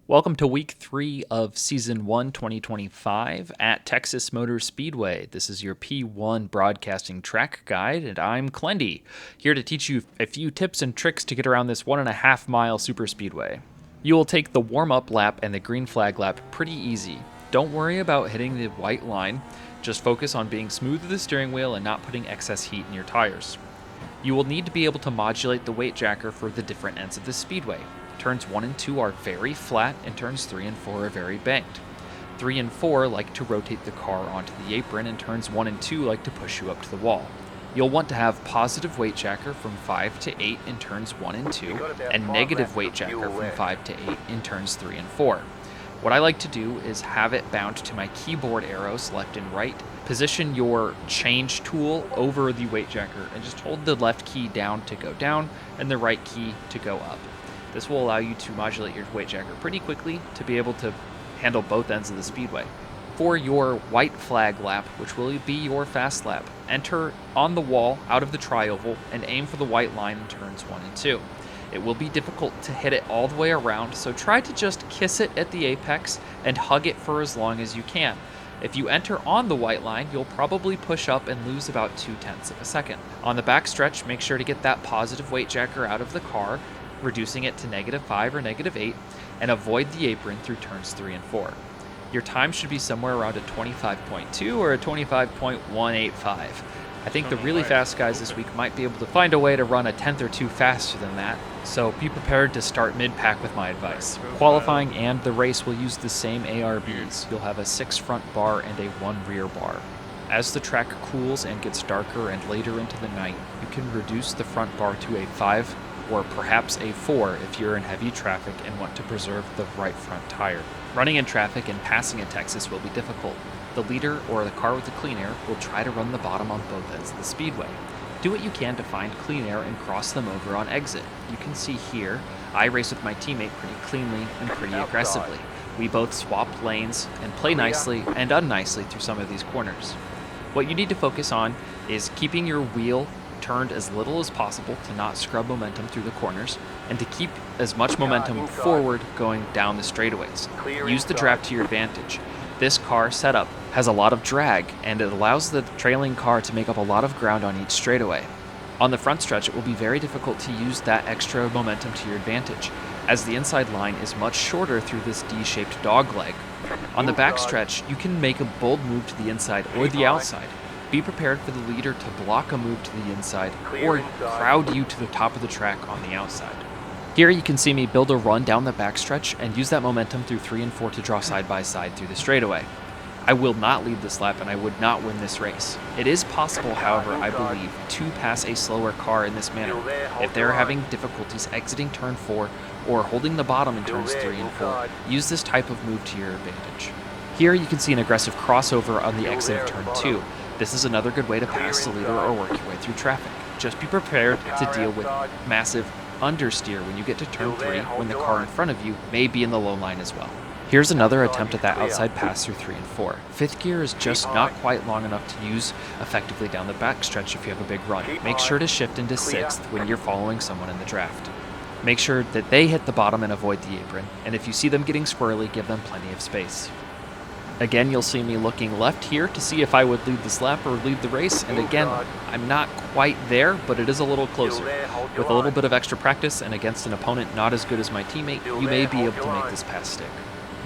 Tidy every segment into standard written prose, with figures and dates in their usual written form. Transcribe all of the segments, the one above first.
Welcome to week 3 of season 1, 2025 at Texas Motorspeedway. This is your P1 broadcasting track guide, and I'm Klendy, here to teach you a few tips and tricks to get around this 1.5 mile superspeedway. You will take the warm-up lap and the green flag lap pretty easy. Don't worry about hitting the white line, just focus on being smooth with the steering wheel and not putting excess heat in your tires. You will need to be able to modulate the weight jacker for the different ends of the speedway. Turns 1 and 2 are very flat, and turns 3 and 4 are very banked. 3 and 4 like to rotate the car onto the apron, and turns 1 and 2 like to push you up to the wall. You'll want to have positive weight jacker from 5 to 8 in turns 1 and 2, and negative weight jacker from 5 to 8 in turns 3 and 4. What I like to do is have it bound to my keyboard arrows left and right. Position your change tool over the weight jacker and just hold the left key down to go down and the right key to go up. This will allow you to modulate your weight jacker pretty quickly to be able to handle both ends of the speedway. For your white flag lap, which will be your fast lap, enter on the wall out of the tri-oval and aim for the white line in turns 1 and 2. It will be difficult to hit it all the way around, so try to just kiss it at the apex and hug it for as long as you can. If you enter on the white line, you'll probably push up and lose about 0.2 of a second. On the back stretch, make sure to get that positive weight jacker out of the car, reducing it to -5 or -8, and avoid the apron through turns 3 and 4. Your time should be somewhere around a 25.2 or a 25.185. I think the really fast guys this week might be able to find a way to run a tenth or two faster than that, so be prepared to start mid-pack with my advice. Qualifying and the race will use the same ARBs. You'll have a 6 front bar and a 1 rear bar. As the track cools and gets darker and later into the night, you can reduce the front bar to a 5 or perhaps a 4 if you're in heavy traffic and want to preserve the right front tire. Running in traffic and passing in Texas will be difficult. The leader or the car with the clean air will try to run the bottom on both ends of the speedway. Do what you can to find clean air and cross them over on exit. You can see here, I race with my teammate pretty cleanly and pretty aggressively. We both swap lanes and play nicely and unnicely through some of these corners. What you need to focus on is keeping your wheel turned as little as possible to not scrub momentum through the corners, and to keep as much momentum forward going down the straightaways. Use the draft to your advantage. This car setup has a lot of drag, and it allows the trailing car to make up a lot of ground on each straightaway. On the front stretch, it will be very difficult to use that extra momentum to your advantage, as the inside line is much shorter through this D-shaped dogleg. On the back stretch, you can make a bold move to the inside or the outside. Be prepared for the leader to block a move to the inside or crowd you to the top of the track on the outside. Here you can see me build a run down the backstretch and use that momentum through 3 and 4 to draw side by side through the straightaway. I will not lead this lap and I would not win this race. It is possible, however, I believe, to pass a slower car in this manner. If they're having difficulties exiting turn 4 or holding the bottom in turns 3 and 4, use this type of move to your advantage. Here you can see an aggressive crossover on the exit of turn 2. This is another good way to pass the leader or work your way through traffic. Just be prepared to deal with massive understeer when you get to turn 3 when the car in front of you may be in the low line as well. Here's another attempt at that outside pass through 3 and 4. 5th gear is just not quite long enough to use effectively down the backstretch if you have a big run. Make sure to shift into 6th when you're following someone in the draft. Make sure that they hit the bottom and avoid the apron, and if you see them getting squirrely, give them plenty of space. Again, you'll see me looking left here to see if I would lead this lap or lead the race, and again, I'm not quite there, but it is a little closer. With a little bit of extra practice and against an opponent not as good as my teammate, you may be able to make this pass stick.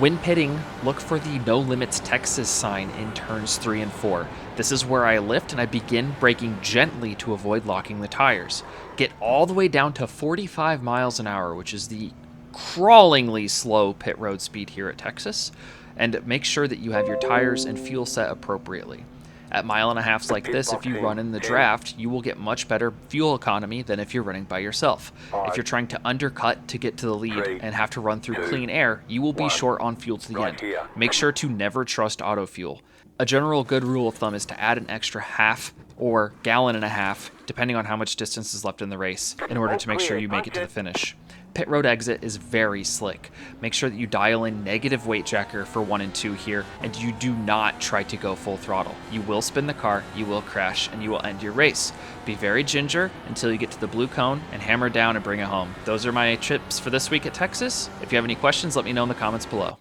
When pitting, look for the No Limits Texas sign in turns 3 and 4. This is where I lift and I begin braking gently to avoid locking the tires. Get all the way down to 45 miles an hour, which is the crawlingly slow pit road speed here at Texas, and make sure that you have your tires and fuel set appropriately. At 1.5 miles like this, if you run in the draft, you will get much better fuel economy than if you're running by yourself. If you're trying to undercut to get to the lead and have to run through clean air, you will be short on fuel to the end. Make sure to never trust auto fuel. A general good rule of thumb is to add an extra half or gallon and a half, depending on how much distance is left in the race, in order to make sure you make it to the finish. Pit road exit is very slick. Make sure that you dial in negative weight jacker for 1 and 2 here, and you do not try to go full throttle. You will spin the car, you will crash, and you will end your race. Be very ginger until you get to the blue cone and hammer down and bring it home. Those are my tips for this week at Texas. If you have any questions, let me know in the comments below.